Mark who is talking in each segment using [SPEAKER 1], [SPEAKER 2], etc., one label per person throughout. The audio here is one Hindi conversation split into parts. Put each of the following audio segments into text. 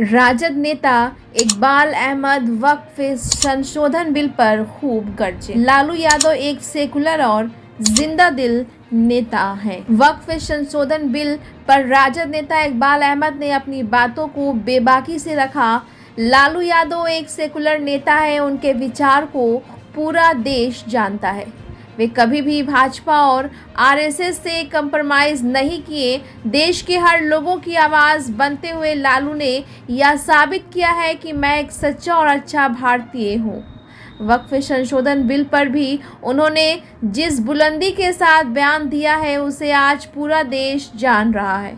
[SPEAKER 1] राजद नेता इकबाल अहमद वक्फ संशोधन बिल पर खूब गर्जे। लालू यादव एक सेकुलर और जिंदा दिल नेता हैं। वक्फ संशोधन बिल पर राजद नेता इकबाल अहमद ने अपनी बातों को बेबाकी से रखा। लालू यादव एक सेकुलर नेता है, उनके विचार को पूरा देश जानता है। वे कभी भी भाजपा और आरएसएस से कंप्रोमाइज नहीं किए। देश के हर लोगों की आवाज़ बनते हुए लालू ने यह साबित किया है कि मैं एक सच्चा और अच्छा भारतीय हूँ। वक्फ संशोधन बिल पर भी उन्होंने जिस बुलंदी के साथ बयान दिया है उसे आज पूरा देश जान रहा है।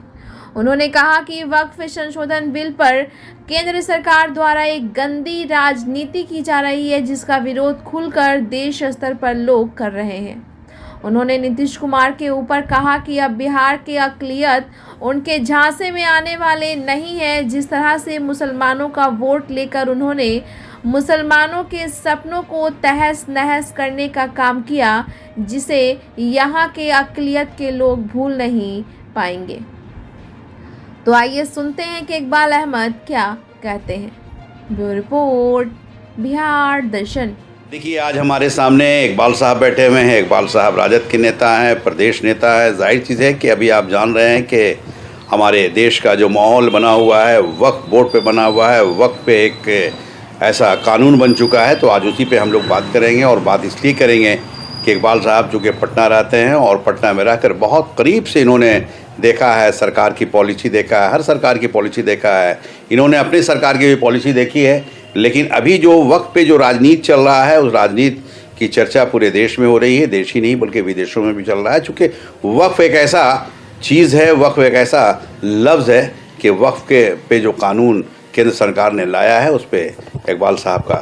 [SPEAKER 1] उन्होंने कहा कि वक्फ संशोधन बिल पर केंद्र सरकार द्वारा एक गंदी राजनीति की जा रही है, जिसका विरोध खुलकर देश स्तर पर लोग कर रहे हैं। उन्होंने नीतीश कुमार के ऊपर कहा कि अब बिहार के अक़लियत उनके झांसे में आने वाले नहीं है। जिस तरह से मुसलमानों का वोट लेकर उन्होंने मुसलमानों के सपनों को तहस नहस करने का काम किया, जिसे यहाँ के अक़लियत के लोग भूल नहीं पाएंगे। तो आइए सुनते हैं कि इकबाल अहमद क्या कहते हैं। ब्यूरो रिपोर्ट, बिहार दर्शन।
[SPEAKER 2] देखिए, आज हमारे सामने इकबाल साहब बैठे हुए हैं। इकबाल साहब राजद के नेता हैं, प्रदेश नेता है। जाहिर चीज़ है कि अभी आप जान रहे हैं कि हमारे देश का जो माहौल बना हुआ है वक्फ बोर्ड पे बना हुआ है, वक्फ पे एक ऐसा कानून बन चुका है। तो आज उसी पे हम लोग बात करेंगे, और बात इसलिए करेंगे कि इकबाल साहब चूँकि पटना रहते हैं और पटना में रहकर बहुत करीब से इन्होंने देखा है, सरकार की पॉलिसी देखा है, हर सरकार की पॉलिसी देखा है। इन्होंने अपनी सरकार की भी पॉलिसी देखी है। लेकिन अभी जो वक्त पे जो राजनीति चल रहा है, उस राजनीति की चर्चा पूरे देश में हो रही है। देश ही नहीं बल्कि विदेशों में भी चल रहा है। चूँकि वक्फ एक ऐसा चीज़ है, वक्फ एक ऐसा लफ्ज़ है कि वक्फ के पे जो कानून केंद्र सरकार ने लाया है उस पर इकबाल साहब का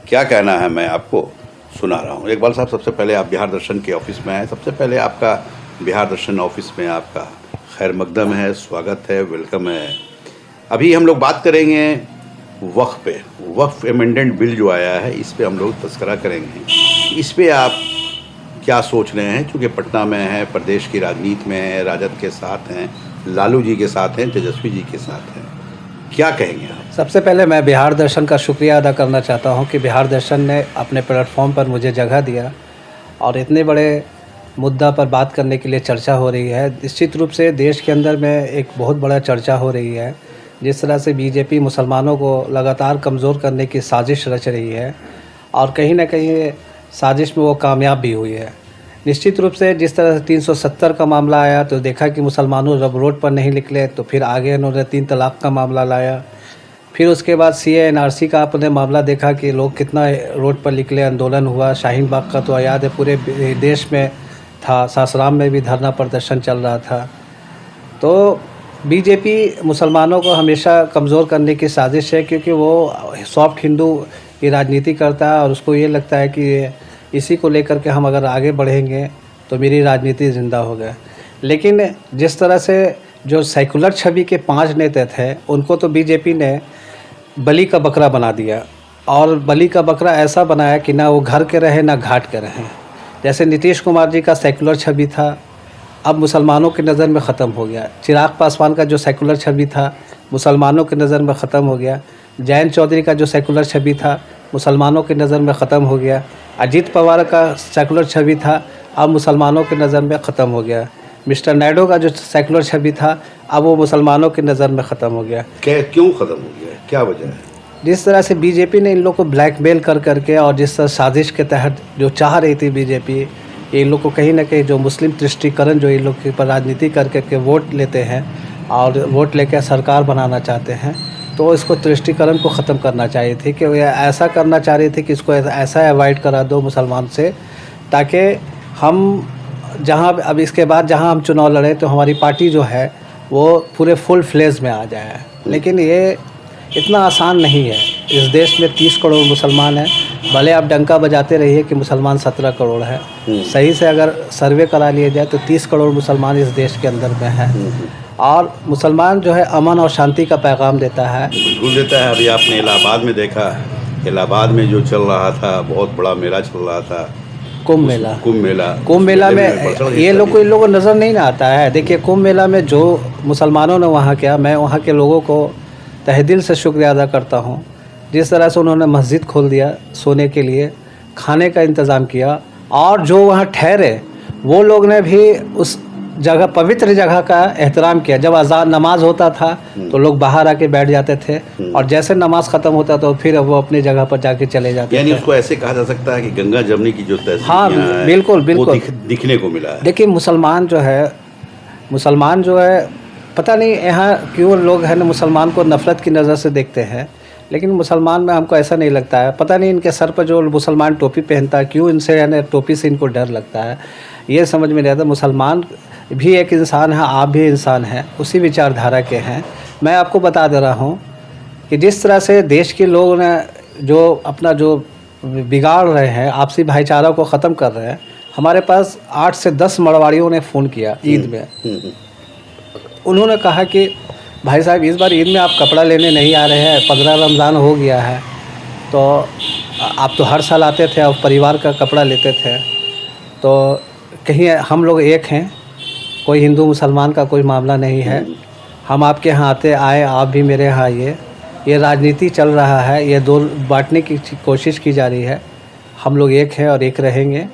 [SPEAKER 2] क्या कहना है मैं आपको सुना रहा हूँ। इकबाल साहब, सबसे पहले आप बिहार दर्शन के ऑफिस में आए। सबसे पहले आपका बिहार दर्शन ऑफिस में आपका खैर मकदम है, स्वागत है, वेलकम है। अभी हम लोग बात करेंगे वक्फ पे। वक्फ अमेंडमेंट बिल जो आया है इस पे हम लोग तस्करा करेंगे। इस पे आप क्या सोच रहे हैं? क्योंकि पटना में है, प्रदेश की राजनीति में है, राजद के साथ हैं, लालू जी के साथ हैं, तेजस्वी जी के साथ हैं, क्या कहेंगे आप?
[SPEAKER 3] सबसे पहले मैं बिहार दर्शन का शुक्रिया अदा करना चाहता हूं कि बिहार दर्शन ने अपने प्लेटफॉर्म पर मुझे जगह दिया और इतने बड़े मुद्दा पर बात करने के लिए चर्चा हो रही है। निश्चित रूप से देश के अंदर में एक बहुत बड़ा चर्चा हो रही है। जिस तरह से बीजेपी मुसलमानों को लगातार कमज़ोर करने की साजिश रच रही है और कहीं ना कहीं साजिश में वो कामयाब भी हुई है। निश्चित रूप से जिस तरह से 370 का मामला आया तो देखा कि मुसलमानों जब रोड पर नहीं निकले तो फिर आगे उन्होंने 3 तलाक़ का मामला लाया। फिर उसके बाद CA/NRC का आपने मामला देखा कि लोग कितना रोड पर निकले, आंदोलन हुआ। शाहीन बाग का तो याद है, पूरे देश में था, सासाराम में भी धरना प्रदर्शन चल रहा था। तो बीजेपी मुसलमानों को हमेशा कमज़ोर करने की साजिश है, क्योंकि वो सॉफ्ट हिंदू की राजनीति करता है और उसको ये लगता है कि इसी को लेकर के हम अगर आगे बढ़ेंगे तो मेरी राजनीति ज़िंदा हो गया। लेकिन जिस तरह से जो सेकुलर छवि के 5 नेता थे उनको तो बीजेपी ने बलि का बकरा बना दिया, और बलि का बकरा ऐसा बनाया कि ना वो घर के रहे ना घाट के रहे। जैसे नीतीश कुमार जी का सेकुलर छवि था, अब मुसलमानों की नज़र में ख़त्म हो गया। चिराग पासवान का जो सेकुलर छवि था मुसलमानों की नज़र में ख़त्म हो गया। जयंत चौधरी का जो सेकुलर छवि था मुसलमानों की नज़र में ख़त्म हो गया। अजीत पवार का सेकुलर छवि था, अब मुसलमानों की नज़र में ख़त्म हो गया। मिस्टर नायडू का जो सेकुलर छवि था अब वो मुसलमानों की नज़र में ख़त्म हो गया।
[SPEAKER 2] क्यों ख़त्म हो गया? क्या वजह है?
[SPEAKER 3] जिस तरह से बीजेपी ने इन लोगों को ब्लैकमेल कर करके और जिस तरह साजिश के तहत जो चाह रही थी बीजेपी, इन लोग को कहीं ना कहीं जो मुस्लिम तुष्टीकरण जो इन लोग के ऊपर राजनीति करके वोट लेते हैं और वोट लेकर सरकार बनाना चाहते हैं, तो इसको तुष्टीकरण को ख़त्म करना चाहिए थी। कि ऐसा करना चाह रही थी कि इसको ऐसा अवॉइड करा दो मुसलमान से, ताकि हम जहाँ अब इसके बाद जहाँ हम चुनाव लड़े तो हमारी पार्टी जो है वो पूरे फुल फ्लेज में आ जाए। लेकिन ये इतना आसान नहीं है। इस देश में 30 करोड़ मुसलमान हैं। भले आप डंका बजाते रहिए कि मुसलमान 17 करोड़ है, सही से अगर सर्वे करा लिया जाए तो 30 करोड़ मुसलमान इस देश के अंदर में है। और मुसलमान जो है अमन और शांति का पैगाम देता है,
[SPEAKER 2] भूल देता है। अभी आपने इलाहाबाद में देखा, इलाहाबाद में जो चल रहा था, बहुत बड़ा मेला चल रहा था,
[SPEAKER 3] कुंभ मेला में ये लोग को इन लोगों को नज़र नहीं ना आता है। देखिए, कुंभ मेला में जो मुसलमानों ने वहाँ किया, मैं वहाँ के लोगों को तहे दिल से शुक्रिया अदा करता हूँ। जिस तरह से उन्होंने मस्जिद खोल दिया सोने के लिए, खाने का इंतज़ाम किया, और जो वहाँ ठहरे वो लोग ने भी उस जगह, पवित्र जगह का एहतराम किया। जब अज़ान नमाज होता था तो लोग बाहर आके बैठ जाते थे, और जैसे नमाज ख़त्म होता तो फिर वो अपनी जगह पर जाके चले जाते थे।
[SPEAKER 2] यानी उसको ऐसे कहा जा सकता है कि गंगा जमुनी की जो तहसील
[SPEAKER 3] हाँ, बिल्कुल बिल्कुल
[SPEAKER 2] दिखने को मिला है।
[SPEAKER 3] देखिए, मुसलमान जो है पता नहीं यहाँ क्यों लोग हैं ना मुसलमान को नफ़रत की नज़र से देखते हैं, लेकिन मुसलमान में हमको ऐसा नहीं लगता है। पता नहीं इनके सर पर जो मुसलमान टोपी पहनता है, क्यों इनसे है ना टोपी से इनको डर लगता है, ये समझ में नहीं आता। मुसलमान भी एक इंसान है, आप भी इंसान हैं, उसी विचारधारा के हैं। मैं आपको बता दे रहा हूँ कि जिस तरह से देश के लोग ने जो अपना जो बिगाड़ रहे हैं, आपसी भाईचारा को ख़त्म कर रहे हैं। हमारे पास 8 से 10 मरवाड़ियों ने फ़ोन किया ईद में। उन्होंने कहा कि भाई साहब, इस बार ईद में आप कपड़ा लेने नहीं आ रहे हैं, 15 रमज़ान हो गया है, तो आप तो हर साल आते थे और परिवार का कपड़ा लेते थे, तो कहीं हम लोग एक हैं, कोई हिंदू मुसलमान का कोई मामला नहीं है। हम आपके यहाँ आए, आप भी मेरे यहाँ आइए। ये राजनीति चल रहा है, ये दो बांटने की कोशिश की जा रही है। हम लोग एक हैं और एक रहेंगे,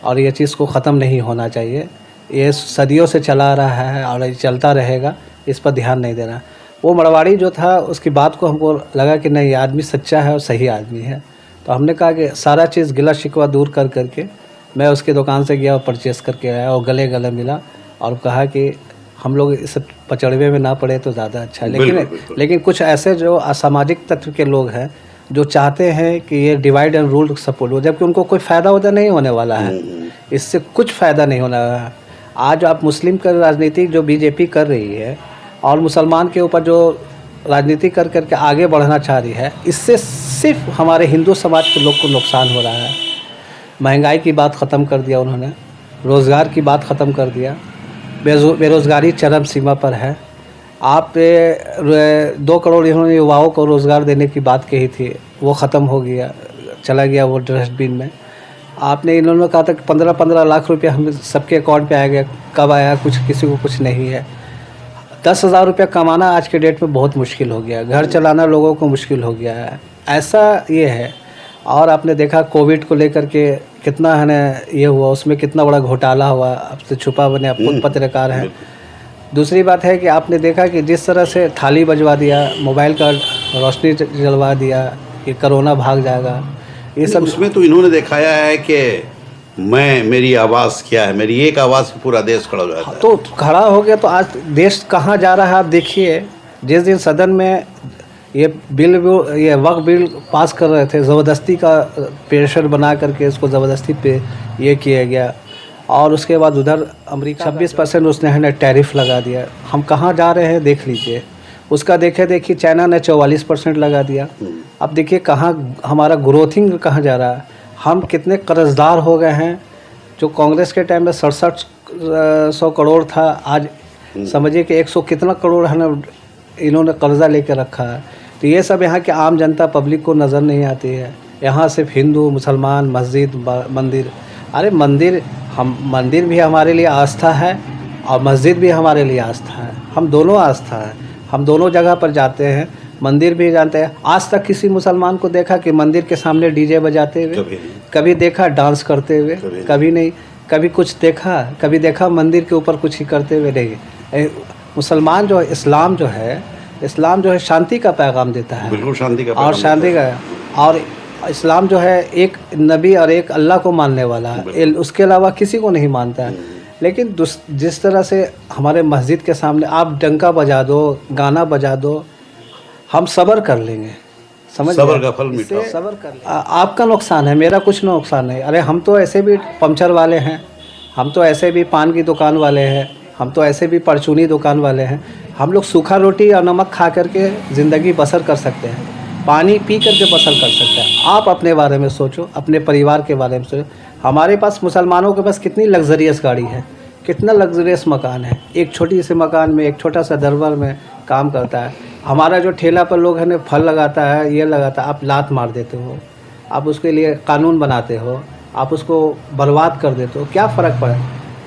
[SPEAKER 3] और ये चीज़ को ख़त्म नहीं होना चाहिए। ये सदियों से चला रहा है और ये चलता रहेगा, इस पर ध्यान नहीं देना। वो मरवाड़ी जो था, उसकी बात को हमको लगा कि नहीं, ये आदमी सच्चा है और सही आदमी है, तो हमने कहा कि सारा चीज़ गिला शिकवा दूर कर करके मैं उसकी दुकान से गया और परचेस करके आया, और गले गले मिला और कहा कि हम लोग इस पचड़वे में ना पड़े तो ज़्यादा अच्छा है। लेकिन कुछ ऐसे जो असामाजिक तत्व के लोग हैं जो चाहते हैं कि ये डिवाइड एंड रूल सपोर्ट हो, जबकि उनको कोई फ़ायदा होता नहीं होने वाला है, इससे कुछ फ़ायदा नहीं होने वाला है। आज आप मुस्लिम का राजनीति जो बीजेपी कर रही है और मुसलमान के ऊपर जो राजनीति कर करके आगे बढ़ना चाह रही है, इससे सिर्फ हमारे हिंदू समाज के लोग को नुकसान हो रहा है। महंगाई की बात ख़त्म कर दिया उन्होंने, रोज़गार की बात ख़त्म कर दिया, बेरोज़गारी चरम सीमा पर है। आप 2 करोड़ इन्होंने युवाओं को रोज़गार देने की बात कही थी, वो ख़त्म हो गया, चला गया वो डस्टबिन में। आपने इन्होंने कहा था कि 15-15 लाख रुपया हम सबके अकाउंट पे आएगा, कब आया, कुछ किसी को कुछ नहीं है। 10,000 रुपया कमाना आज के डेट में बहुत मुश्किल हो गया, घर चलाना लोगों को मुश्किल हो गया है, ऐसा ये है। और आपने देखा कोविड को लेकर के कितना है ना ये हुआ, उसमें कितना बड़ा घोटाला हुआ, अब से छुपा बने, आप खुद पत्रकार हैं। दूसरी बात है कि आपने देखा कि जिस तरह से थाली बजवा दिया, मोबाइल का रोशनी जलवा दिया कि कोरोना भाग जाएगा, ये सब।
[SPEAKER 2] उसमें तो इन्होंने दिखाया है कि मेरी आवाज़ क्या है, मेरी एक आवाज़ से पूरा देश खड़ा हो जाता है।
[SPEAKER 3] तो खड़ा हो गया, तो आज देश कहाँ जा रहा है आप देखिए। जिस दिन सदन में ये वक्फ बिल पास कर रहे थे, ज़बरदस्ती का प्रेशर बना करके इसको ज़बरदस्ती पे ये किया गया, और उसके बाद उधर अमेरिका 26% उसने है ना टैरिफ लगा दिया। हम कहाँ जा रहे हैं देख लीजिए। उसका देखिए चाइना ने 44% लगा दिया। अब देखिए कहाँ हमारा ग्रोथिंग कहाँ जा रहा है। हम कितने कर्जदार हो गए हैं। जो कांग्रेस के टाइम में 6700 करोड़ था, आज समझिए कि 100 कितना करोड़ है ना इन्होंने कर्जा लेके रखा है। तो ये सब यहाँ के आम जनता पब्लिक को नज़र नहीं आती है। यहाँ सिर्फ हिंदू मुसलमान, मस्जिद, मंदिर। अरे मंदिर भी हमारे लिए आस्था है और मस्जिद भी हमारे लिए आस्था है। हम दोनों आस्था है, हम दोनों जगह पर जाते हैं, मंदिर भी जानते हैं। आज तक किसी मुसलमान को देखा कि मंदिर के सामने डीजे बजाते हुए? कभी देखा डांस करते हुए? कभी नहीं। कभी कुछ देखा? कभी देखा मंदिर के ऊपर कुछ ही करते हुए? नहीं। मुसलमान जो है, इस्लाम जो है शांति का पैगाम देता है।
[SPEAKER 2] बिल्कुल शांति का
[SPEAKER 3] और शांति का, और इस्लाम जो है एक नबी और एक अल्लाह को मानने वाला है, उसके अलावा किसी को नहीं मानता है। लेकिन जिस तरह से हमारे मस्जिद के सामने आप डंका बजा दो, गाना बजा दो, हम सब्र कर लेंगे।
[SPEAKER 2] सब्र का फल मीठा।
[SPEAKER 3] सब्र कर लेंगे। आपका नुकसान है, मेरा कुछ नुकसान नहीं। अरे हम तो ऐसे भी पंचर वाले हैं, हम तो ऐसे भी पान की दुकान वाले हैं, हम तो ऐसे भी परचूनी दुकान वाले हैं। हम लोग सूखा रोटी और नमक खा करके ज़िंदगी बसर कर सकते हैं, पानी पी करके बसर कर सकते हैं। आप अपने बारे में सोचो, अपने परिवार के बारे में सोचो। हमारे पास मुसलमानों के पास कितनी लग्जरियस गाड़ी है, कितना लग्जरियस मकान है। एक छोटी सी मकान में, एक छोटा सा दरबार में काम करता है। हमारा जो ठेला पर लोग है ना फल लगाता है, ये लगाता है, आप लात मार देते हो, आप उसके लिए कानून बनाते हो, आप उसको बर्बाद कर देते हो। क्या फ़र्क पड़ा?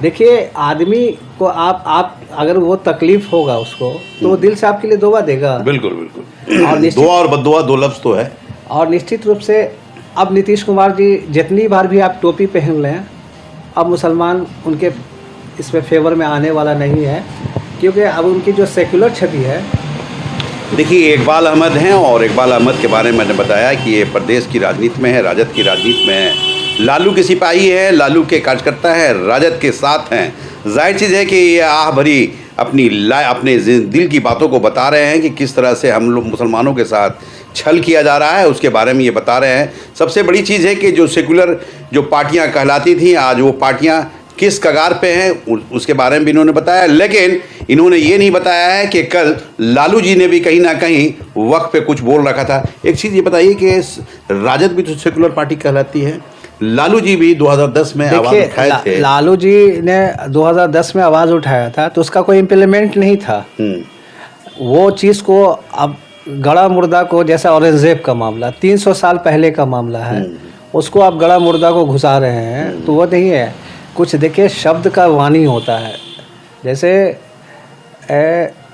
[SPEAKER 3] देखिए आदमी को आप अगर वो तकलीफ होगा उसको तो वो दिल से आपके लिए दुआ देगा।
[SPEAKER 2] बिल्कुल बिल्कुल।
[SPEAKER 3] और
[SPEAKER 2] दुआ और बद्दुआ दो लफ्ज़ तो है।
[SPEAKER 3] और निश्चित रूप से अब नीतीश कुमार जी जितनी बार भी आप टोपी पहन लें, अब मुसलमान उनके इसमें फेवर में आने वाला नहीं है, क्योंकि अब उनकी जो सेकुलर छवि है।
[SPEAKER 2] देखिए इकबाल अहमद हैं, और इकबाल अहमद के बारे में मैंने बताया कि ये प्रदेश की राजनीति में है, राजद की राजनीति में है, लालू के सिपाही हैं, लालू के कार्यकर्ता हैं, राजद के साथ हैं। जाहिर चीज़ है कि ये आह भरी अपने दिल की बातों को बता रहे हैं कि किस तरह से हम लोग मुसलमानों के साथ छल किया जा रहा है, उसके बारे में ये बता रहे हैं। सबसे बड़ी चीज़ है कि जो सेकुलर जो पार्टियां कहलाती थीं, आज वो पार्टियां किस कगार पे हैं, उसके बारे में भी इन्होंने बताया। लेकिन इन्होंने ये नहीं बताया है कि कल लालू जी ने भी कहीं ना कहीं वक्त पे कुछ बोल रखा था। एक चीज़ ये बताइए कि राजद भी तो सेकुलर पार्टी कहलाती है, लालू जी भी 2010 में आवाज़ उठाए थे।
[SPEAKER 3] लालू जी ने 2010 में आवाज़ उठाया था तो उसका कोई इम्प्लीमेंट नहीं था। वो चीज़ को अब गड़ा मुर्दा को, जैसा औरंगजेब का मामला 300 साल पहले का मामला है, उसको आप गड़ा मुर्दा को घुसा रहे हैं, तो वो नहीं है। कुछ देखिए शब्द का वाणी होता है। जैसे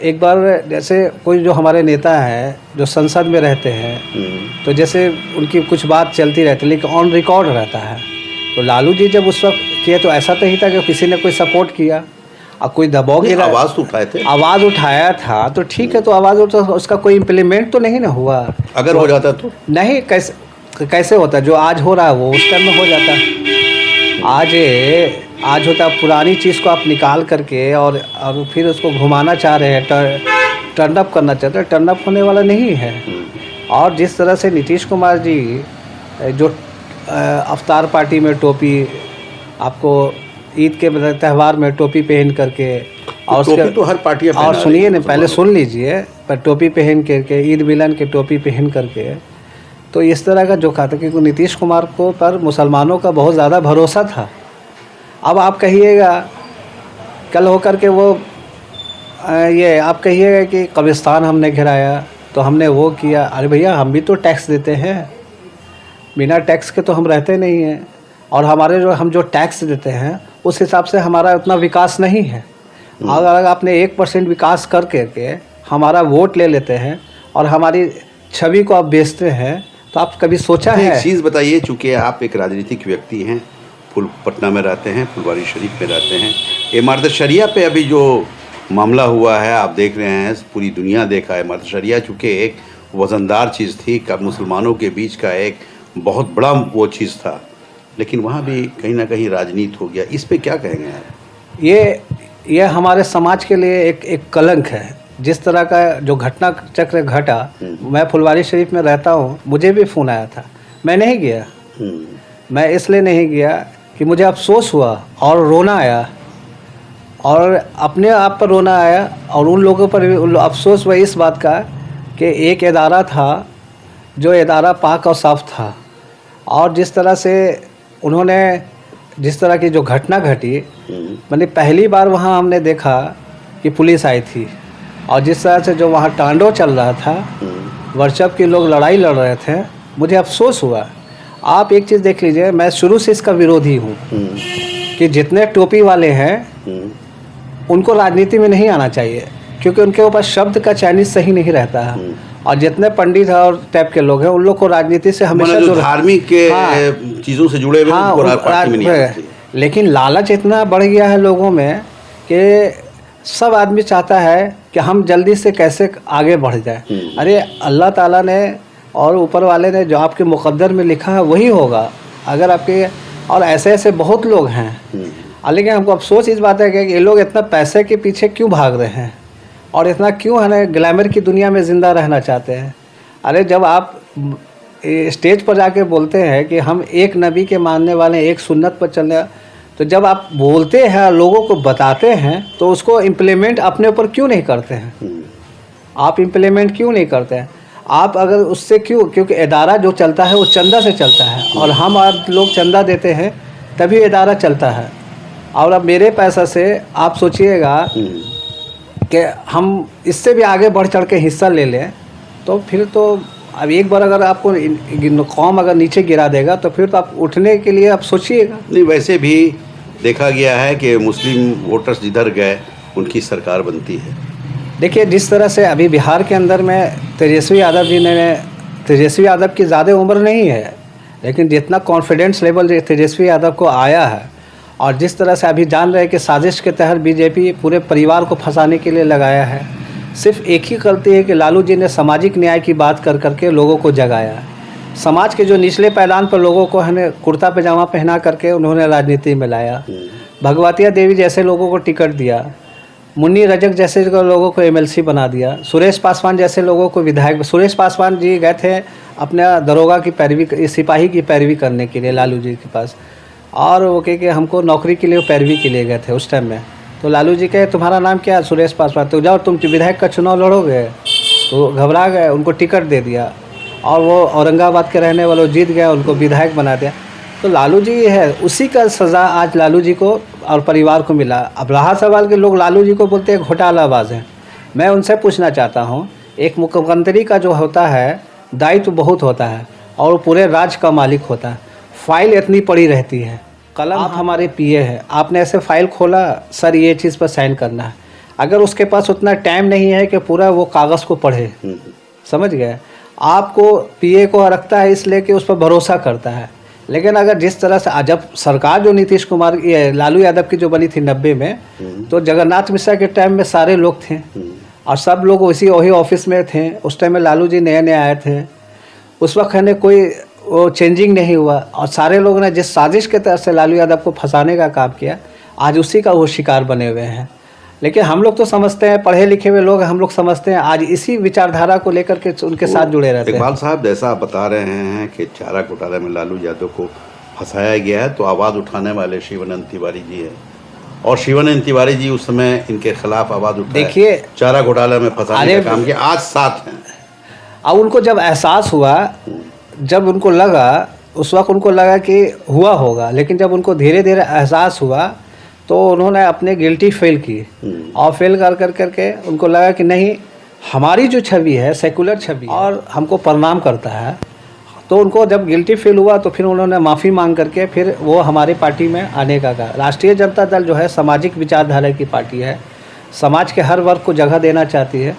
[SPEAKER 3] एक बार जैसे कोई जो हमारे नेता हैं जो संसद में रहते हैं, तो जैसे उनकी कुछ बात चलती रहती है लेकिन ऑन रिकॉर्ड रहता है। तो लालू जी जब उस वक्त किए तो ऐसा तो ही था कि किसी ने कोई सपोर्ट किया और कोई दबाव गिरा,
[SPEAKER 2] आवाज़ तो उठाए थे,
[SPEAKER 3] आवाज़ उठाया था तो ठीक है, तो आवाज़ उठा, उसका कोई इम्प्लीमेंट तो नहीं ना हुआ।
[SPEAKER 2] अगर हो जाता तो
[SPEAKER 3] नहीं, कैसे होता, जो आज हो रहा है वो उस टाइम में हो जाता। आज होता पुरानी चीज़ को आप निकाल करके और फिर उसको घुमाना चाह रहे हैं, टर्न अप करना चाहते हैं, टर्न अप होने वाला नहीं है। और जिस तरह से नीतीश कुमार जी जो अफ्तार पार्टी में टोपी, आपको ईद के त्यौहार में टोपी पहन करके, और
[SPEAKER 2] टोपी तो हर पार्टी,
[SPEAKER 3] और सुनिए ना, पहले सुन लीजिए, पर टोपी पहन करके, ईद मिलन के टोपी पहन करके, तो इस तरह का जो कहा था कि नीतीश कुमार को पर मुसलमानों का बहुत ज़्यादा भरोसा था। अब आप कहिएगा कल होकर के वो ये आप कहिएगा कि कब्रिस्तान हमने गिराया तो हमने वो किया। अरे भैया, हम भी तो टैक्स देते हैं, बिना टैक्स के तो हम रहते नहीं हैं। और हम जो टैक्स देते हैं उस हिसाब से हमारा उतना विकास नहीं है। अगर आपने 1% विकास करके हमारा वोट ले लेते हैं और हमारी छवि को आप बेचते हैं, तो आप कभी सोचा है?
[SPEAKER 2] एक चीज़ बताइए, चूँकि आप एक राजनीतिक व्यक्ति हैं, पटना में रहते हैं, फुलवारी शरीफ में रहते हैं, इमारत शरिया पे अभी जो मामला हुआ है आप देख रहे हैं, पूरी दुनिया देखा है। इमारत शरिया चूँकि एक वज़नदार चीज़ थी, का मुसलमानों के बीच का एक बहुत बड़ा वो चीज़ था, लेकिन वहाँ भी कहीं ना कहीं राजनीति हो गया। इस पे क्या कहेंगे आप?
[SPEAKER 3] ये हमारे समाज के लिए एक कलंक है। जिस तरह का जो घटना चक्र घटा, मैं फुलवारी शरीफ में रहता हूँ, मुझे भी फ़ोन आया था, मैं नहीं गया। मैं इसलिए नहीं गया कि मुझे अफसोस हुआ और रोना आया, और अपने आप पर रोना आया, और उन लोगों पर भी अफसोस हुआ इस बात का कि एक इदारा था जो इदारा पाक और साफ था, और जिस तरह से उन्होंने जिस तरह की जो घटना घटी, मैंने पहली बार वहाँ हमने देखा कि पुलिस आई थी, और जिस तरह से जो वहाँ तांडव चल रहा था, वर्चस्व के लोग लड़ाई लड़ रहे थे, मुझे अफसोस हुआ। आप एक चीज़ देख लीजिए, मैं शुरू से इसका विरोधी हूँ कि जितने टोपी वाले हैं उनको राजनीति में नहीं आना चाहिए, क्योंकि उनके ऊपर शब्द का चयन सही नहीं रहता है। और जितने पंडित और टाइप के लोग हैं उन लोग को राजनीति से हमेशा जो
[SPEAKER 2] धार्मिक चीज़ों से जुड़े हुए,
[SPEAKER 3] लेकिन लालच इतना बढ़ गया है लोगों में कि सब आदमी चाहता है कि हम जल्दी से कैसे आगे बढ़ जाए। अरे अल्लाह ताला ने और ऊपर वाले ने जो आपके मुक़द्दर में लिखा है वही होगा। अगर आपके, और ऐसे ऐसे बहुत लोग हैं, लेकिन हमको अफसोस इस बात है कि ये लोग इतना पैसे के पीछे क्यों भाग रहे हैं और इतना क्यों है ना ग्लैमर की दुनिया में ज़िंदा रहना चाहते हैं। अरे जब आप स्टेज पर जाके बोलते हैं कि हम एक नबी के मानने वाले, एक सुन्नत पर चलने, तो जब आप बोलते हैं, लोगों को बताते हैं, तो उसको इम्प्लीमेंट अपने ऊपर क्यों नहीं करते हैं? आप इम्प्लीमेंट क्यों नहीं करते हैं? आप अगर उससे क्यों, क्योंकि इदारा जो चलता है वो चंदा से चलता है, और हम आप लोग चंदा देते हैं तभी इदारा चलता है। और अब मेरे पैसा से आप सोचिएगा कि हम इससे भी आगे बढ़ चढ़ के हिस्सा ले लें, तो फिर तो अब एक बार अगर आपको कौम अगर नीचे गिरा देगा तो फिर तो आप उठने के लिए आप सोचिएगा।
[SPEAKER 2] नहीं, वैसे भी देखा गया है कि मुस्लिम वोटर्स जिधर गए उनकी सरकार बनती है।
[SPEAKER 3] देखिए, जिस तरह से अभी बिहार के अंदर में तेजस्वी यादव की ज़्यादा उम्र नहीं है, लेकिन जितना कॉन्फिडेंस लेवल तेजस्वी यादव को आया है और जिस तरह से अभी जान रहे हैं कि साजिश के तहत बीजेपी पूरे परिवार को फंसाने के लिए लगाया है, सिर्फ एक ही गलती है कि लालू जी ने सामाजिक न्याय की बात कर करके लोगों को जगाया। समाज के जो निचले पैदान पर लोगों को है कुर्ता पैजामा पहना करके उन्होंने राजनीति में लाया। भगवतिया देवी जैसे लोगों को टिकट दिया, मुन्नी रजक जैसे लोगों को एमएलसी बना दिया, सुरेश पासवान जैसे लोगों को विधायक। सुरेश पासवान जी गए थे अपना दरोगा की पैरवी, सिपाही की पैरवी करने के लिए लालू जी के पास, और वो कहे कि हमको नौकरी के लिए पैरवी के लिए गए थे उस टाइम में। तो लालू जी कहे तुम्हारा नाम क्या है? सुरेश पासवान। तो जाओ तुम विधायक का चुनाव लड़ोगे। तो घबरा गए, उनको टिकट दे दिया और वो औरंगाबाद के रहने वालों जीत गया, उनको विधायक बना दिया। तो लालू जी है, उसी का सज़ा आज लालू जी को और परिवार को मिला। अब रहा सवाल कि लोग लालू जी को बोलते हैं घोटालाबाज हैं। मैं उनसे पूछना चाहता हूं, एक मुख्यमंत्री का जो होता है दायित्व बहुत होता है और वो पूरे राज्य का मालिक होता है। फाइल इतनी पड़ी रहती है, कलम आप हमारे पीए हैं, आपने ऐसे फाइल खोला, सर ये चीज़ पर साइन करना है। अगर उसके पास उतना टाइम नहीं है कि पूरा वो कागज़ को पढ़े, समझ गए, आपको पीए को रखता है इसलिए कि उस पर भरोसा करता है। लेकिन अगर जिस तरह से जब सरकार जो नीतीश कुमार ये लालू यादव की जो बनी थी 90 में, तो जगन्नाथ मिश्रा के टाइम में सारे लोग थे और सब लोग वही ऑफिस में थे। उस टाइम में लालू जी नए नए आए थे, उस वक्त है कोई वो चेंजिंग नहीं हुआ और सारे लोगों ने जिस साजिश के तहत से लालू यादव को फंसाने का काम किया, आज उसी का वो शिकार बने हुए हैं। लेकिन हम लोग तो समझते हैं, पढ़े लिखे हुए लोग हम लोग समझते हैं, आज इसी विचारधारा को लेकर के उनके साथ जुड़े रहते हैं।
[SPEAKER 2] इकबाल साहब, जैसा आप बता रहे हैं कि चारा घोटाले में लालू यादव को फंसाया गया है, तो आवाज़ उठाने वाले शिवानंद तिवारी जी है और शिवानंद तिवारी जी उस समय इनके खिलाफ आवाज़ उठाए,
[SPEAKER 3] देखिए
[SPEAKER 2] चारा घोटाले में फंसाने का काम किया, आज साथ हैं।
[SPEAKER 3] अब उनको जब एहसास हुआ, जब उनको लगा, उस वक्त उनको लगा कि हुआ होगा, लेकिन जब उनको धीरे धीरे एहसास हुआ तो उन्होंने अपने गिल्टी फेल की और फेल कर करके उनको लगा कि नहीं, हमारी जो छवि है सेकुलर छवि और हमको प्रणाम करता है। तो उनको जब गिल्टी फेल हुआ तो फिर उन्होंने माफ़ी मांग करके फिर वो हमारी पार्टी में आने का कहा। राष्ट्रीय जनता दल जो है सामाजिक विचारधारा की पार्टी है, समाज के हर वर्ग को जगह देना चाहती है।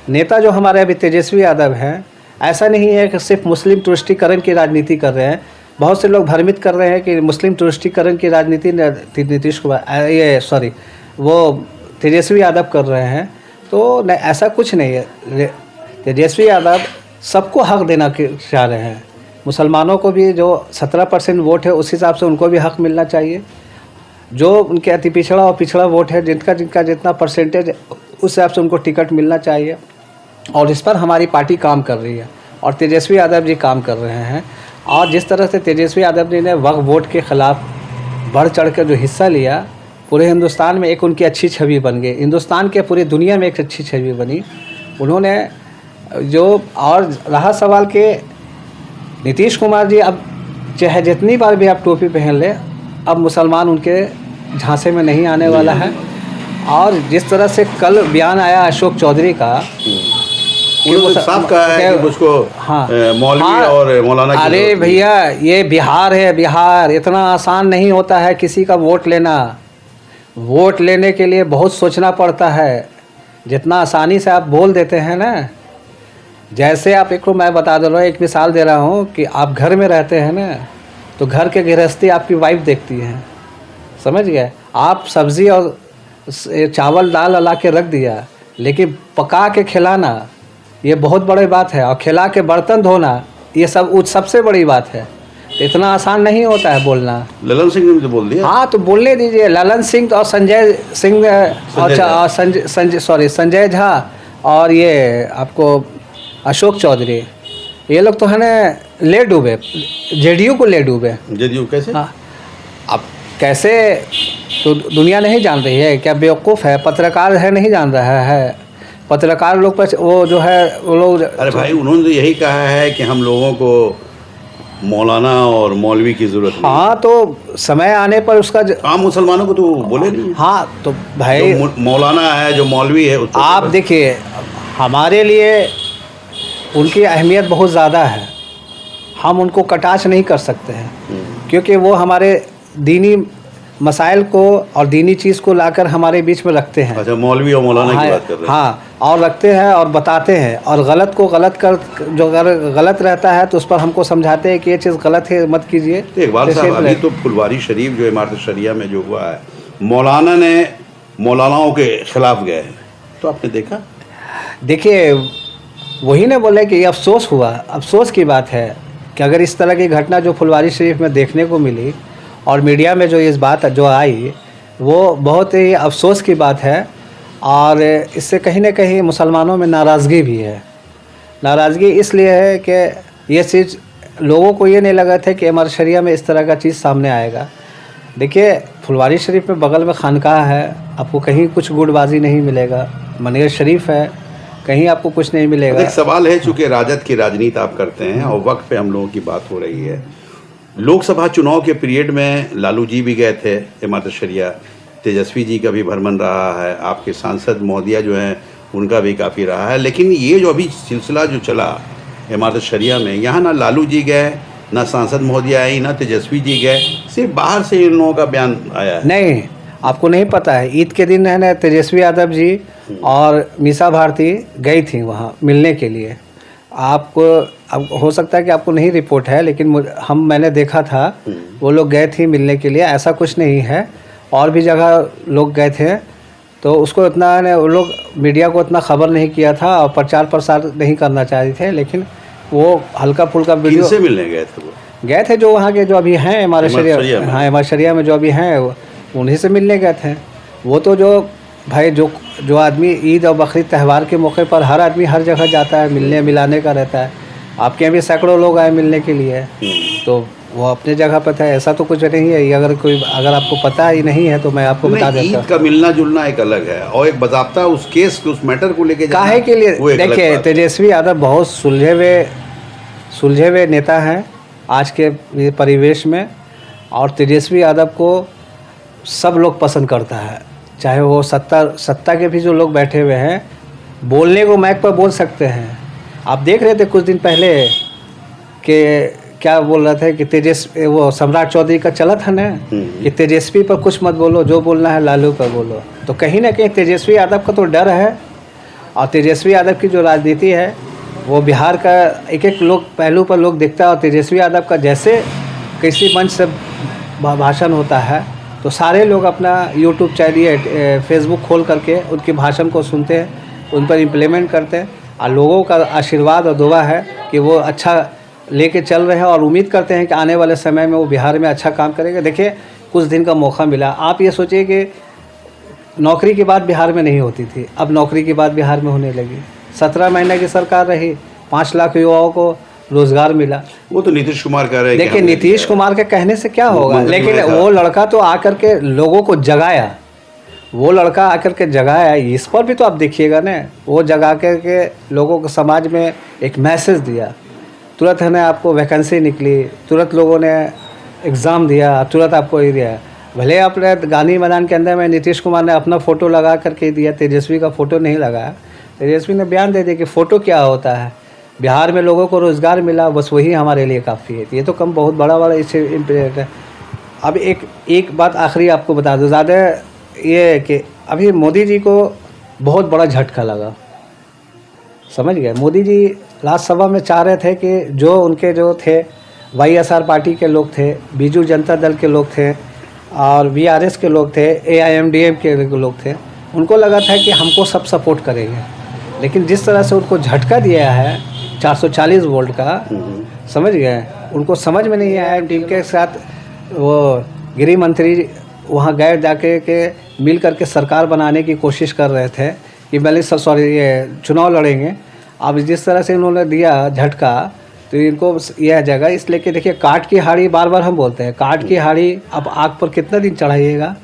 [SPEAKER 3] नेता जो हमारे अभी तेजस्वी यादव हैं, ऐसा नहीं है कि सिर्फ मुस्लिम तुष्टीकरण की राजनीति कर रहे हैं। बहुत से लोग भ्रमित कर रहे हैं कि मुस्लिम तुष्टीकरण की राजनीति नीतीश कुमार वो तेजस्वी यादव कर रहे हैं, तो नहीं, ऐसा कुछ नहीं है। तेजस्वी यादव सबको हक देना चाह रहे हैं। मुसलमानों को भी जो 17% वोट है उस हिसाब से उनको भी हक मिलना चाहिए। जो उनके अति पिछड़ा और पिछड़ा वोट है, जिनका जितना परसेंटेज उस हिसाब से उनको टिकट मिलना चाहिए। और इस पर हमारी पार्टी काम कर रही है और तेजस्वी यादव जी काम कर रहे हैं। और जिस तरह से तेजस्वी यादव जी ने वक्फ बोर्ड के ख़िलाफ़ बढ़ चढ़ कर जो हिस्सा लिया, पूरे हिंदुस्तान में एक उनकी अच्छी छवि बन गई, हिंदुस्तान के पूरी दुनिया में एक अच्छी छवि बनी उन्होंने जो। और रहा सवाल कि नीतीश कुमार जी अब चाहे जितनी बार भी आप टोपी पहन ले, अब मुसलमान उनके झांसे में नहीं आने वाला है। और जिस तरह से कल बयान आया अशोक चौधरी का,
[SPEAKER 2] साफ कहा है कि मुझको मौलवी और मौलाना की
[SPEAKER 3] अरे भैया, ये बिहार है, बिहार इतना आसान नहीं होता है किसी का वोट लेना। वोट लेने के लिए बहुत सोचना पड़ता है। जितना आसानी से आप बोल देते हैं ना, जैसे आप एक मैं बता दे रहा हूँ, एक मिसाल दे रहा हूँ कि आप घर में रहते हैं ना, तो घर के गृहस्थी आपकी वाइफ देखती है, समझ गए। आप सब्ज़ी और चावल दाल ला के रख दिया, लेकिन पका के खिलाना ये बहुत बड़ी बात है, और खिला के बर्तन धोना ये सब सबसे बड़ी बात है। तो इतना आसान नहीं होता है बोलना।
[SPEAKER 2] ललन सिंह ने तो बोल दिया।
[SPEAKER 3] हाँ, तो बोलने दीजिए। ललन सिंह और संजय सिंह और संजय झा और ये आपको अशोक चौधरी, ये लोग तो है ना ले डूबे, जेडीयू को ले डूबे।
[SPEAKER 2] जेडीयू कैसे?
[SPEAKER 3] हाँ, अब कैसे तो दुनिया नहीं जान रही है क्या? बेवकूफ़ है, पत्रकार है नहीं जान रहा है। पत्रकार लोग पर वो जो है वो लोग,
[SPEAKER 2] अरे भाई, उन्होंने तो यही कहा है कि हम लोगों को मौलाना और मौलवी की जरूरत नहीं।
[SPEAKER 3] हाँ, तो समय आने पर उसका
[SPEAKER 2] आम मुसलमानों को तो बोले नहीं।
[SPEAKER 3] हाँ, तो भाई
[SPEAKER 2] जो मौलाना है, जो मौलवी है,
[SPEAKER 3] आप देखिए, हमारे लिए उनकी अहमियत बहुत ज़्यादा है। हम उनको कटाक्ष नहीं कर सकते हैं, क्योंकि वो हमारे दीनी मसाइल को और दीनी चीज़ को लाकर हमारे बीच में रखते हैं।
[SPEAKER 2] अच्छा, मौलवी और मौलाना की बात कर रहे हैं।
[SPEAKER 3] हाँ, और रखते हैं और बताते हैं, और गलत को गलत कर, जो अगर गलत रहता है तो उस पर हमको समझाते हैं कि ये चीज़ गलत है, मत कीजिए।
[SPEAKER 2] तो इकबाल साहब, अभी तो फुलवारी शरीफ जो इमारत शरिया में जो हुआ है, मौलाना ने मौलानाओं के खिलाफ गए हैं, तो आपने देखा?
[SPEAKER 3] देखिए, वही ने बोले कि ये अफसोस हुआ, अफसोस की बात है कि अगर इस तरह की घटना जो फुलवारी शरीफ में देखने को मिली और मीडिया में जो इस बात जो आई, वो बहुत ही अफसोस की बात है। और इससे कहीं ना कहीं मुसलमानों में नाराज़गी भी है। नाराज़गी इसलिए है कि ये चीज़ लोगों को ये नहीं लगा था कि इमारत शरिया में इस तरह का चीज़ सामने आएगा। देखिए, फुलवारी शरीफ में बगल में खानकाह है, आपको कहीं कुछ गुटबाजी नहीं मिलेगा। मनेर शरीफ है, कहीं आपको कुछ नहीं मिलेगा।
[SPEAKER 2] एक सवाल है, चूंकि राजद की राजनीति आप करते हैं और वक्त पे हम लोगों की बात हो रही है, लोकसभा चुनाव के पीरियड में लालू जी भी गए थे इमारत शरिया, तेजस्वी जी का भी भ्रमण रहा है, आपके सांसद महोदया जो हैं उनका भी काफ़ी रहा है, लेकिन ये जो अभी सिलसिला जो चला इमारत शरिया में, यहाँ ना लालू जी गए, ना सांसद महोदया आई, ना तेजस्वी जी गए, सिर्फ बाहर से इन लोगों का बयान आया है।
[SPEAKER 3] नहीं, आपको नहीं पता है, ईद के दिन है ना, तेजस्वी यादव जी और मीसा भारती गई थी वहाँ मिलने के लिए। आपको अब हो सकता है कि आपको नहीं रिपोर्ट है, लेकिन मैंने देखा था वो लोग गए थे मिलने के लिए। ऐसा कुछ नहीं है, और भी जगह लोग गए थे, तो उसको इतना ने वो लोग मीडिया को इतना खबर नहीं किया था और प्रचार प्रसार नहीं करना चाहते थे, लेकिन वो हल्का फुल्का वीडियो
[SPEAKER 2] से मिलने गए थे, वो
[SPEAKER 3] गए थे जो वहाँ के जो अभी हैं इमारत शरिया, हाँ इमारत शरिया में जो अभी हैं उन्हीं से मिलने गए थे। वो तो जो भाई जो आदमी ईद और बकरीद त्यौहार के मौके पर हर आदमी हर जगह जाता है, मिलने मिलाने का रहता है। आपके यहाँ भी सैकड़ों लोग आए मिलने के लिए, तो वो अपने जगह पर था, ऐसा तो कुछ नहीं है। अगर आपको पता ही नहीं है तो मैं आपको बता देता हूँ।
[SPEAKER 2] ईद का मिलना जुलना एक अलग है और एक बजाबता उस केस उस मैटर को लेके
[SPEAKER 3] काहे के लिए, देखिए तेजस्वी यादव बहुत सुलझे हुए नेता हैं आज के परिवेश में, और तेजस्वी यादव को सब लोग पसंद करता है, चाहे वो सत्ता के भी जो लोग बैठे हुए हैं, बोलने को माइक पर बोल सकते हैं। आप देख रहे थे कुछ दिन पहले कि क्या बोल रहे थे कि वो सम्राट चौधरी का चला था ना कि तेजस्वी पर कुछ मत बोलो, जो बोलना है लालू पर बोलो। तो कहीं ना कहीं तेजस्वी यादव का तो डर है, और तेजस्वी यादव की जो राजनीति है वो बिहार का एक एक पहलू पर लोग देखता है। और तेजस्वी यादव का जैसे किसी मंच से भाषण होता है तो सारे लोग अपना यूट्यूब चैनल या फेसबुक खोल करके उनके भाषण को सुनते हैं, उन पर इम्प्लीमेंट करते हैं, और लोगों का आशीर्वाद और दुआ है कि वो अच्छा लेके चल रहे हैं, और उम्मीद करते हैं कि आने वाले समय में वो बिहार में अच्छा काम करेंगे। देखिए, कुछ दिन का मौका मिला, आप ये सोचिए कि नौकरी की बात बिहार में नहीं होती थी, अब नौकरी की बात बिहार में होने लगी। 17 महीने की सरकार रही, 5 लाख युवाओं को रोजगार मिला।
[SPEAKER 2] वो तो नीतीश कुमार कह रहे हैं।
[SPEAKER 3] देखिए, नीतीश कुमार के कहने से क्या होगा, लेकिन वो लड़का तो आकर के लोगों को जगाया, वो लड़का आकर के जगाया, इस पर भी तो आप देखिएगा ना, वो जगा के लोगों को समाज में एक मैसेज दिया। तुरंत है ना आपको वैकेंसी निकली, तुरंत लोगों ने एग्ज़ाम दिया, तुरंत आपको ये दिया। भले आपने गांधी मैदान के अंदर में नीतीश कुमार ने अपना फ़ोटो लगा करके दिया, तेजस्वी का फ़ोटो नहीं लगाया। तेजस्वी ने बयान दे दिया कि फ़ोटो क्या होता है, बिहार में लोगों को रोज़गार मिला, बस वही हमारे लिए काफ़ी है। ये तो कम बहुत बड़ा इससे इम्पैक्ट है। अब एक बात आखिरी आपको बता दूँ, ज़्यादा ये है कि अभी मोदी जी को बहुत बड़ा झटका लगा, समझ गए। मोदी जी राज्यसभा में चाह रहे थे कि जो उनके जो थे YSR पार्टी के लोग थे, बीजू जनता दल के लोग थे, और BRS के लोग थे, AIMDM के लोग थे, उनको लगा था कि हमको सब सपोर्ट करेंगे। लेकिन जिस तरह से उनको झटका दिया है 440 वोल्ट का, समझ गए, उनको समझ में नहीं आया। टीम के साथ वो गृह मंत्री वहाँ गए, जाके के मिल करके सरकार बनाने की कोशिश कर रहे थे कि ये चुनाव लड़ेंगे। अब जिस तरह से इन्होंने दिया झटका, तो इनको यह जगह, इसलिए कि देखिए, काट की हाड़ी, बार बार हम बोलते हैं काट की हाड़ी, अब आग पर कितना दिन चढ़ाइएगा।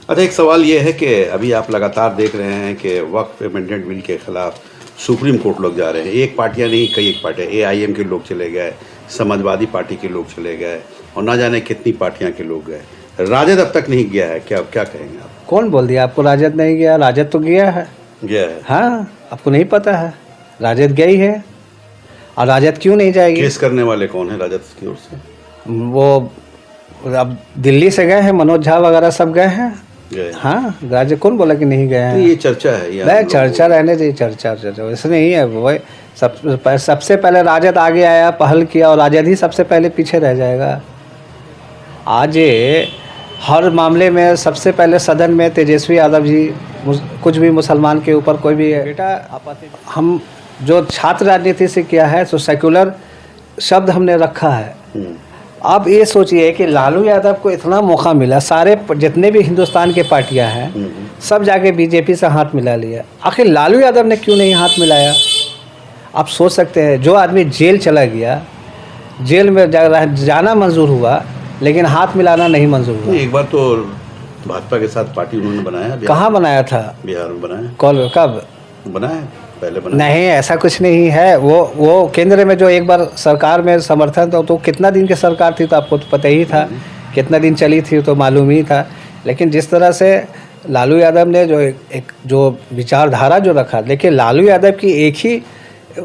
[SPEAKER 2] अच्छा, एक सवाल ये है कि अभी आप लगातार देख रहे हैं कि वक्फ अमेंडमेंट बिल के खिलाफ सुप्रीम कोर्ट लोग जा रहे हैं। एक पार्टियां नहीं, कई एक पार्टियां, AIM के लोग चले गए, समाजवादी पार्टी के लोग चले गए, और ना जाने कितनी पार्टियां के लोग गए। राजद अब तक नहीं गया है, क्या कहेंगे आप?
[SPEAKER 3] कौन बोल दिया आपको राजद नहीं गया? राजद तो गया है। हाँ, आपको नहीं पता है, राजद गई है। और राजद क्यों नहीं जाएगी?
[SPEAKER 2] केस करने वाले कौन है राजद की ओर से?
[SPEAKER 3] वो अब दिल्ली से गए हैं, मनोज झा वगैरह सब गए हैं।
[SPEAKER 2] गए।
[SPEAKER 3] हाँ, राज्य कौन बोला कि नहीं गए
[SPEAKER 2] नहीं,
[SPEAKER 3] हैं?
[SPEAKER 2] ये चर्चा है ये
[SPEAKER 3] नहीं, चर्चा रहने दीजिए, चर्चा वैसे नहीं है। वो सबसे पहले राजद आगे आया, पहल किया, और राजद ही सबसे पहले पीछे रह जाएगा। आज ये हर मामले में सबसे पहले सदन में तेजस्वी यादव जी कुछ भी मुसलमान के ऊपर कोई भी बेटा, हम जो छात्र राजनीति से किया है तो सेक्युलर शब्द हमने रखा है। आप ये सोचिए कि लालू यादव को इतना मौका मिला, सारे जितने भी हिंदुस्तान के पार्टियां हैं सब जाके बीजेपी से हाथ मिला लिया। आखिर लालू यादव ने क्यों नहीं हाथ मिलाया? आप सोच सकते हैं, जो आदमी जेल चला गया, जेल में जाना मंजूर हुआ लेकिन हाथ मिलाना नहीं मंजूर हुआ।
[SPEAKER 2] एक बार तो भाजपा के साथ पार्टी उन्होंने बनाया।
[SPEAKER 3] कहाँ बनाया था?
[SPEAKER 2] बिहार में बनाया।
[SPEAKER 3] कब
[SPEAKER 2] बनाया? पहले बनाया
[SPEAKER 3] नहीं, ऐसा कुछ नहीं है। वो केंद्र में जो एक बार सरकार में समर्थन तो कितना दिन की सरकार थी तो आपको तो पता ही था, कितना दिन चली थी तो मालूम ही था। लेकिन जिस तरह से लालू यादव ने जो एक जो विचारधारा जो रखा, देखिए लालू यादव की एक ही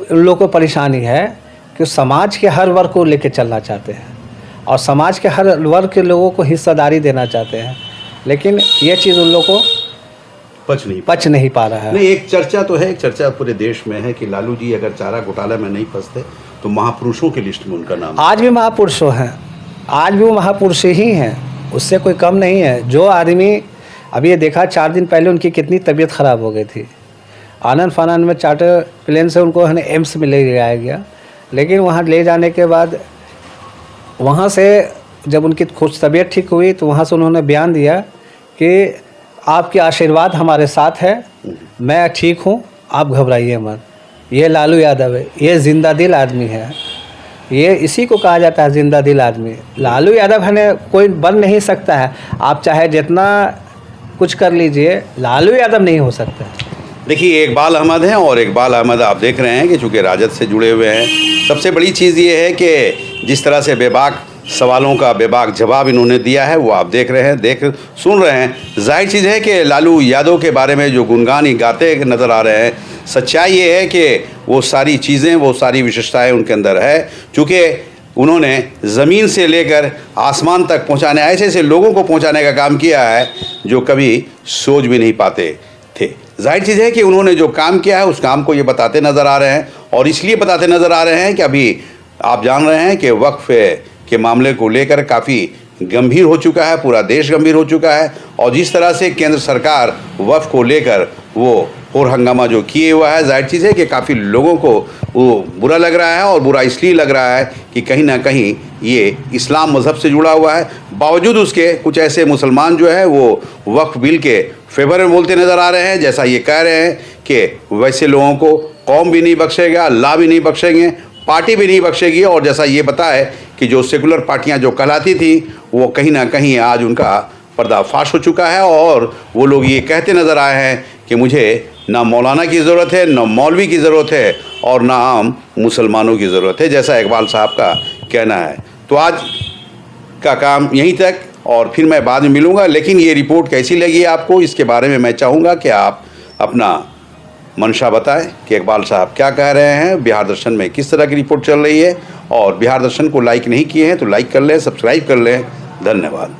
[SPEAKER 3] उन लोगों को परेशानी है कि समाज के हर वर्ग को लेकर चलना चाहते हैं और समाज के हर वर्ग के लोगों को हिस्सेदारी देना चाहते हैं, लेकिन ये चीज़ उन लोगों को पच नहीं पा रहा है।
[SPEAKER 2] नहीं, एक चर्चा तो है, एक चर्चा पूरे देश में है कि लालू जी अगर चारा घोटाला में नहीं फंसते तो महापुरुषों की लिस्ट में उनका नाम।
[SPEAKER 3] आज भी महापुरुषों हैं, आज भी वो महापुरुष ही हैं, उससे कोई कम नहीं है। जो आदमी अभी ये देखा 4 दिन पहले उनकी कितनी तबीयत ख़राब हो गई थी, आनंद फानंद में चार्टर प्लेन से उनको है एम्स में ले जाया गया, लेकिन वहाँ ले जाने के बाद वहाँ से जब उनकी कुछ तबीयत ठीक हुई तो वहाँ से उन्होंने बयान दिया कि आपके आशीर्वाद हमारे साथ है, मैं ठीक हूँ, आप घबराइए मत। ये लालू यादव है, ये जिंदा दिल आदमी है, ये इसी को कहा जाता है जिंदा दिल आदमी। लालू यादव है कोई बन नहीं सकता है, आप चाहे जितना कुछ कर लीजिए, लालू यादव नहीं हो सकता।
[SPEAKER 2] देखिए, इकबाल अहमद हैं और इकबाल अहमद आप देख रहे हैं कि चूँकि राजद से जुड़े हुए हैं, सबसे बड़ी चीज़ ये है कि जिस तरह से बेबाक सवालों का बेबाक जवाब इन्होंने दिया है वो आप देख रहे हैं, सुन रहे हैं। जाहिर चीज़ है कि लालू यादव के बारे में जो गुणगान ही गाते नज़र आ रहे हैं, सच्चाई ये है कि वो सारी चीज़ें, वो सारी विशेषताएं उनके अंदर है, चूँकि उन्होंने ज़मीन से लेकर आसमान तक पहुँचाने, ऐसे ऐसे लोगों को पहुँचाने का काम किया है जो कभी सोच भी नहीं पाते थे। जाहिर चीज़ है कि उन्होंने जो काम किया है उस काम को ये बताते नज़र आ रहे हैं, और इसलिए बताते नज़र आ रहे हैं कि अभी आप जान रहे हैं कि वक्फ के मामले को लेकर काफ़ी गंभीर हो चुका है, पूरा देश गंभीर हो चुका है, और जिस तरह से केंद्र सरकार वक्फ को लेकर वो और हंगामा जो किए हुआ है, जाहिर चीज़ है कि काफ़ी लोगों को वो बुरा लग रहा है, और बुरा इसलिए लग रहा है कि कहीं ना कहीं ये इस्लाम मज़हब से जुड़ा हुआ है। बावजूद उसके कुछ ऐसे मुसलमान जो है वो वक्फ बिल के फेवर में बोलते नज़र आ रहे हैं, जैसा ये कह रहे हैं कि वैसे लोगों को कौम भी नहीं बख्शेगा, अल्लाह भी नहीं बख्शेंगे, पार्टी भी नहीं बख्शेगी, और जैसा ये बताए कि जो सेकुलर पार्टियां जो कहलाती थी वो कहीं ना कहीं आज उनका पर्दाफाश हो चुका है, और वो लोग ये कहते नज़र आए हैं कि मुझे ना मौलाना की ज़रूरत है, ना मौलवी की ज़रूरत है, और ना आम मुसलमानों की ज़रूरत है, जैसा इकबाल साहब का कहना है। तो आज का काम यहीं तक, और फिर मैं बाद में मिलूँगा। लेकिन ये रिपोर्ट कैसी लगी आपको, इसके बारे में मैं चाहूँगा कि आप अपना मंशा बताएं कि इकबाल साहब क्या कह रहे हैं, बिहार दर्शन में किस तरह की रिपोर्ट चल रही है, और बिहार दर्शन को लाइक नहीं किए हैं तो लाइक कर लें, सब्सक्राइब कर लें। धन्यवाद।